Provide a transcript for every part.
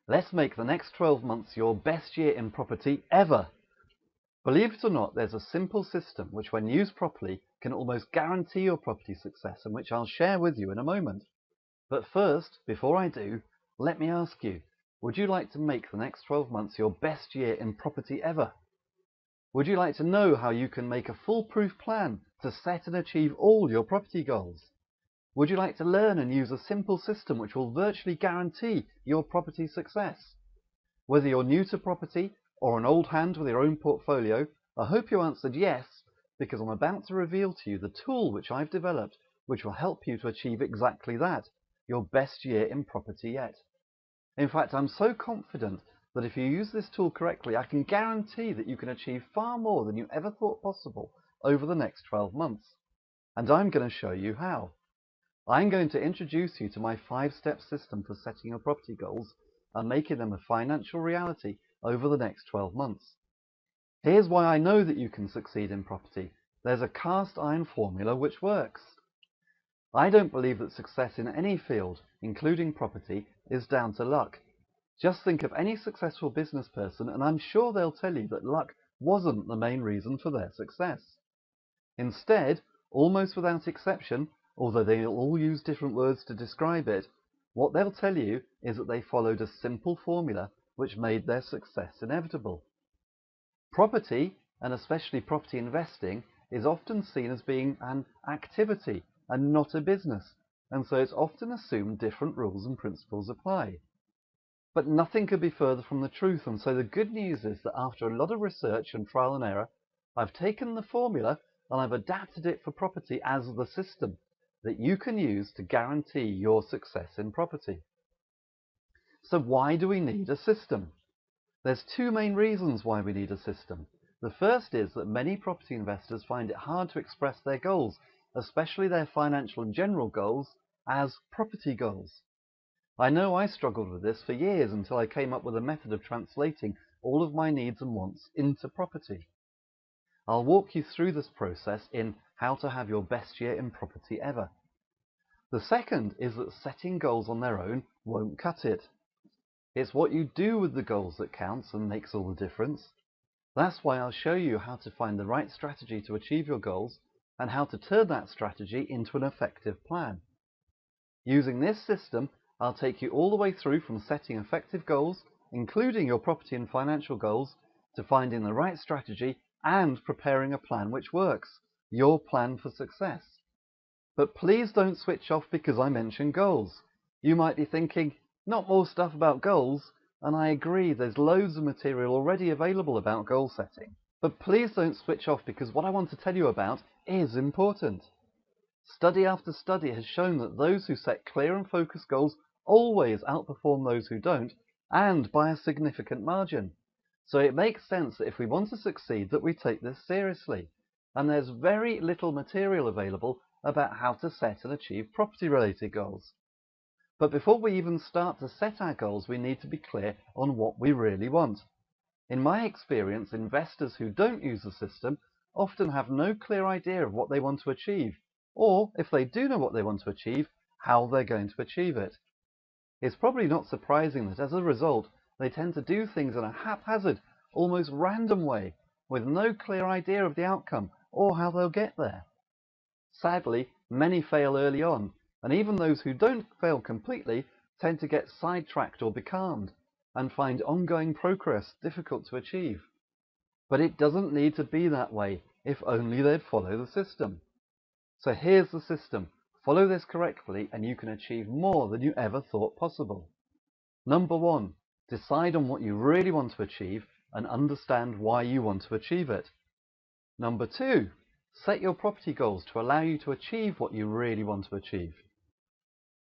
Let's make the next 12 months your best year in property ever. Believe it or not, there's a simple system which, when used properly, can almost guarantee your property success, and which I'll share with you in a moment. But first, before I do, let me ask you, would you like to make the next 12 months your best year in property ever? Would you like to know how you can make a foolproof plan to set and achieve all your property goals? Would you like to learn and use a simple system which will virtually guarantee your property success? Whether you're new to property or an old hand with your own portfolio, I hope you answered yes, because I'm about to reveal to you the tool which I've developed which will help you to achieve exactly that, your best year in property yet. In fact, I'm so confident that if you use this tool correctly, I can guarantee that you can achieve far more than you ever thought possible over the next 12 months. And I'm going to show you how. I'm going to introduce you to my 5-step system for setting your property goals and making them a financial reality over the next 12 months. Here's why I know that you can succeed in property. There's a cast iron formula which works. I don't believe that success in any field, including property, is down to luck. Just think of any successful business person and I'm sure they'll tell you that luck wasn't the main reason for their success. Instead, almost without exception, although they'll all use different words to describe it, what they'll tell you is that they followed a simple formula which made their success inevitable. Property, and especially property investing, is often seen as being an activity and not a business, and so it's often assumed different rules and principles apply. But nothing could be further from the truth, and so the good news is that after a lot of research and trial and error, I've taken the formula and I've adapted it for property as the system that you can use to guarantee your success in property. So why do we need a system? There's two main reasons why we need a system. The first is that many property investors find it hard to express their goals, especially their financial and general goals, as property goals. I know I struggled with this for years until I came up with a method of translating all of my needs and wants into property. I'll walk you through this process in How to Have Your Best Year in Property Ever. The second is that setting goals on their own won't cut it. It's what you do with the goals that counts and makes all the difference. That's why I'll show you how to find the right strategy to achieve your goals and how to turn that strategy into an effective plan. Using this system, I'll take you all the way through from setting effective goals, including your property and financial goals, to finding the right strategy and preparing a plan which works, your plan for success. But please don't switch off because I mentioned goals. You might be thinking, not more stuff about goals, and I agree, there's loads of material already available about goal setting. But please don't switch off because what I want to tell you about is important. Study after study has shown that those who set clear and focused goals always outperform those who don't, and by a significant margin. So it makes sense that if we want to succeed that we take this seriously. And there's very little material available about how to set and achieve property-related goals. But before we even start to set our goals, we need to be clear on what we really want. In my experience, investors who don't use the system often have no clear idea of what they want to achieve, or if they do know what they want to achieve, how they're going to achieve it. It's probably not surprising that as a result, they tend to do things in a haphazard, almost random way, with no clear idea of the outcome or how they'll get there. Sadly, many fail early on, and even those who don't fail completely tend to get sidetracked or becalmed and find ongoing progress difficult to achieve. But it doesn't need to be that way if only they'd follow the system. So here's the system. Follow this correctly and you can achieve more than you ever thought possible. Number 1, decide on what you really want to achieve and understand why you want to achieve it. Number 2, set your property goals to allow you to achieve what you really want to achieve.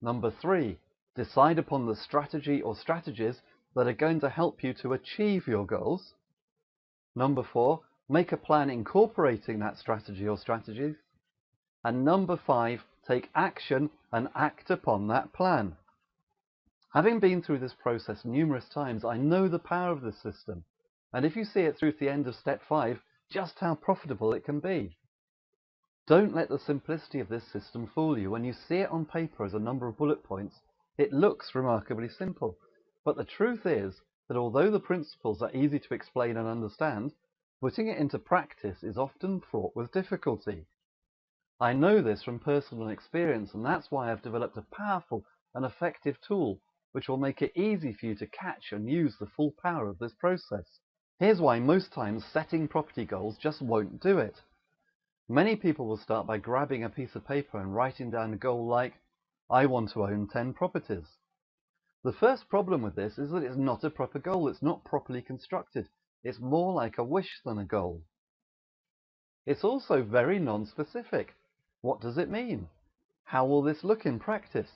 Number 3, decide upon the strategy or strategies that are going to help you to achieve your goals. Number 4, make a plan incorporating that strategy or strategies. And number 5, take action and act upon that plan. Having been through this process numerous times, I know the power of this system. And if you see it through to the end of step 5, just how profitable it can be. Don't let the simplicity of this system fool you. When you see it on paper as a number of bullet points, it looks remarkably simple. But the truth is that although the principles are easy to explain and understand, putting it into practice is often fraught with difficulty. I know this from personal experience, and that's why I've developed a powerful and effective tool which will make it easy for you to catch and use the full power of this process. Here's why most times setting property goals just won't do it. Many people will start by grabbing a piece of paper and writing down a goal like, I want to own 10 properties. The first problem with this is that it's not a proper goal. It's not properly constructed. It's more like a wish than a goal. It's also very non-specific. What does it mean? How will this look in practice?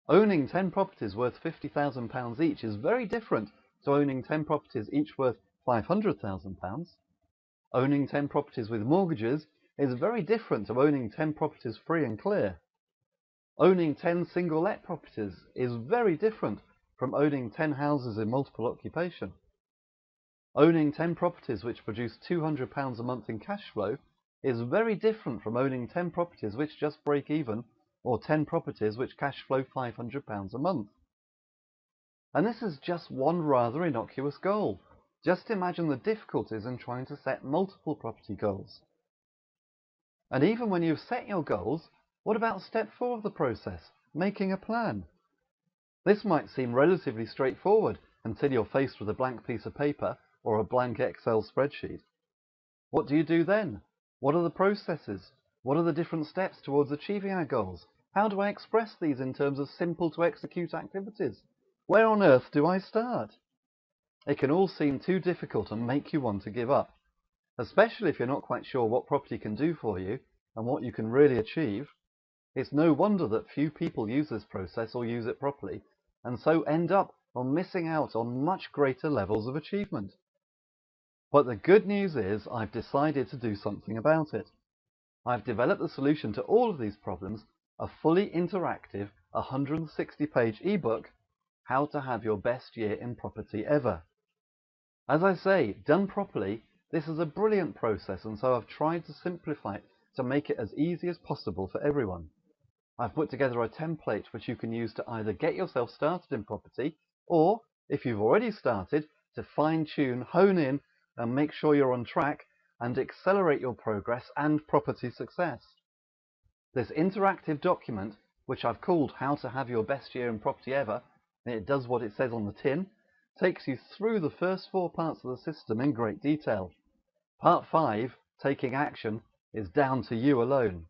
Owning 10 properties worth £50,000 each is very different to owning 10 properties each worth £500,000. Owning 10 properties with mortgages is very different to owning 10 properties free and clear. Owning 10 single-let properties is very different from owning 10 houses in multiple occupation. Owning 10 properties which produce £200 a month in cash flow is very different from owning 10 properties which just break even, or 10 properties which cash flow £500 a month. And this is just one rather innocuous goal. Just imagine the difficulties in trying to set multiple property goals. And even when you've set your goals, what about step 4 of the process, making a plan? This might seem relatively straightforward until you're faced with a blank piece of paper or a blank Excel spreadsheet. What do you do then? What are the processes? What are the different steps towards achieving our goals? How do I express these in terms of simple to execute activities? Where on earth do I start? It can all seem too difficult and make you want to give up, especially if you're not quite sure what property can do for you and what you can really achieve. It's no wonder that few people use this process or use it properly, and so end up on missing out on much greater levels of achievement. But the good news is I've decided to do something about it. I've developed the solution to all of these problems, a fully interactive 160-page ebook, How to Have Your Best Year in Property Ever. As I say, done properly, this is a brilliant process, and so I've tried to simplify it to make it as easy as possible for everyone. I've put together a template which you can use to either get yourself started in property, or, if you've already started, to fine-tune, hone in, and make sure you're on track and accelerate your progress and property success. This interactive document, which I've called How to Have Your Best Year in Property Ever, and it does what it says on the tin, takes you through the first 4 parts of the system in great detail. Part 5, Taking Action, is down to you alone.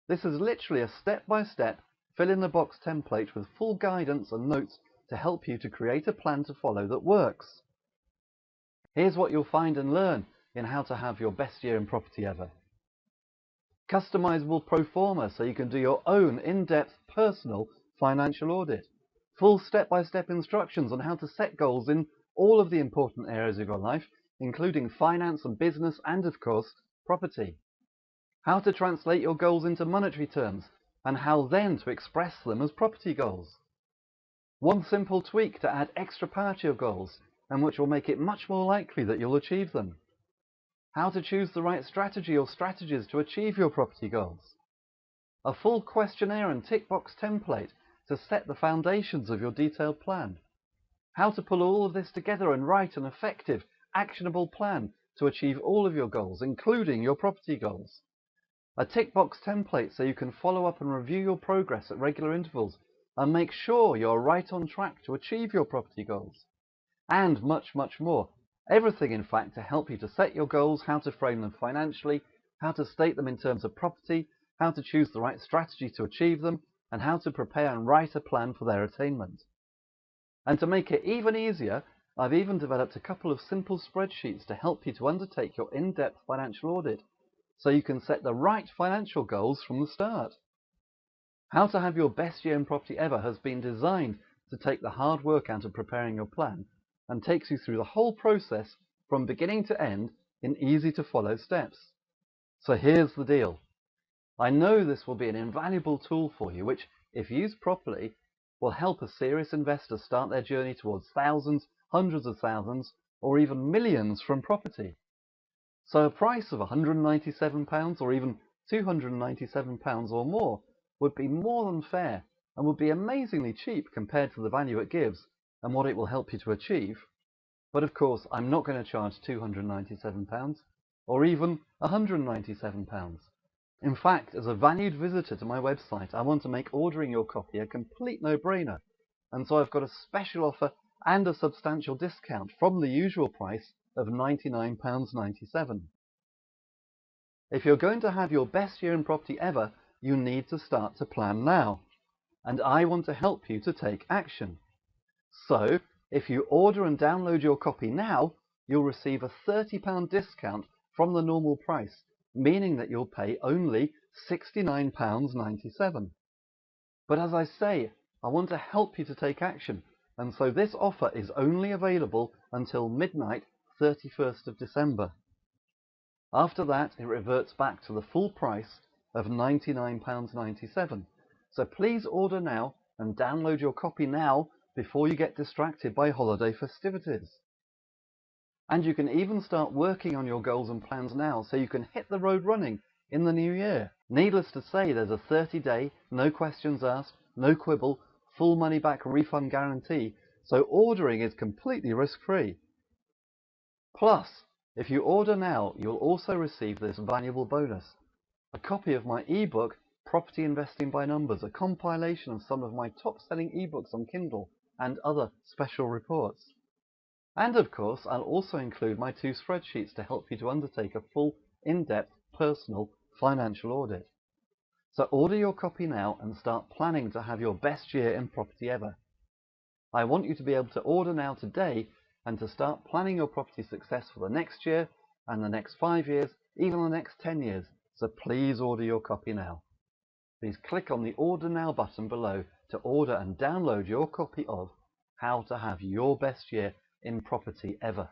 This is literally a step-by-step, fill-in-the-box template with full guidance and notes to help you to create a plan to follow that works. Here's what you'll find and learn in How to Have Your Best Year in Property Ever. Customizable pro forma so you can do your own in-depth personal financial audit. Full step-by-step instructions on how to set goals in all of the important areas of your life, including finance and business and, of course, property. How to translate your goals into monetary terms, and how then to express them as property goals. One simple tweak to add extra power to your goals, and which will make it much more likely that you'll achieve them. How to choose the right strategy or strategies to achieve your property goals. A full questionnaire and tick box template to set the foundations of your detailed plan. How to pull all of this together and write an effective, actionable plan to achieve all of your goals, including your property goals. A tick box template so you can follow up and review your progress at regular intervals and make sure you're right on track to achieve your property goals. And much, much more. Everything, in fact, to help you to set your goals, how to frame them financially, how to state them in terms of property, how to choose the right strategy to achieve them, and how to prepare and write a plan for their attainment. And to make it even easier, I've even developed a couple of simple spreadsheets to help you to undertake your in-depth financial audit, so you can set the right financial goals from the start. How to Have Your Best Year in Property Ever has been designed to take the hard work out of preparing your plan and takes you through the whole process from beginning to end in easy-to-follow steps. So here's the deal. I know this will be an invaluable tool for you, which, if used properly, will help a serious investor start their journey towards thousands, hundreds of thousands, or even millions from property. So a price of £197 or even £297 or more would be more than fair and would be amazingly cheap compared to the value it gives, and what it will help you to achieve. But of course, I'm not going to charge £297 or even £197. In fact, as a valued visitor to my website, I want to make ordering your copy a complete no-brainer, and so I've got a special offer and a substantial discount from the usual price of £99.97. If you're going to have your best year in property ever, you need to start to plan now, and I want to help you to take action. So, if you order and download your copy now, you'll receive a £30 discount from the normal price, meaning that you'll pay only £69.97. But as I say, I want to help you to take action, and so this offer is only available until midnight 31st of December. After that, it reverts back to the full price of £99.97. So please order now and download your copy now before you get distracted by holiday festivities. And you can even start working on your goals and plans now so you can hit the road running in the new year. Needless to say, there's a 30-day, no questions asked, no quibble, full money back refund guarantee, so ordering is completely risk-free. Plus, if you order now, you'll also receive this valuable bonus: a copy of my ebook, Property Investing by Numbers, a compilation of some of my top-selling ebooks on Kindle and other special reports. And of course, I'll also include my 2 spreadsheets to help you to undertake a full, in-depth, personal financial audit. So order your copy now and start planning to have your best year in property ever. I want you to be able to order now today and to start planning your property success for the next year and the next 5 years, even the next 10 years. So please order your copy now. Please click on the Order Now button below to order and download your copy of How to Have Your Best Year in Property Ever.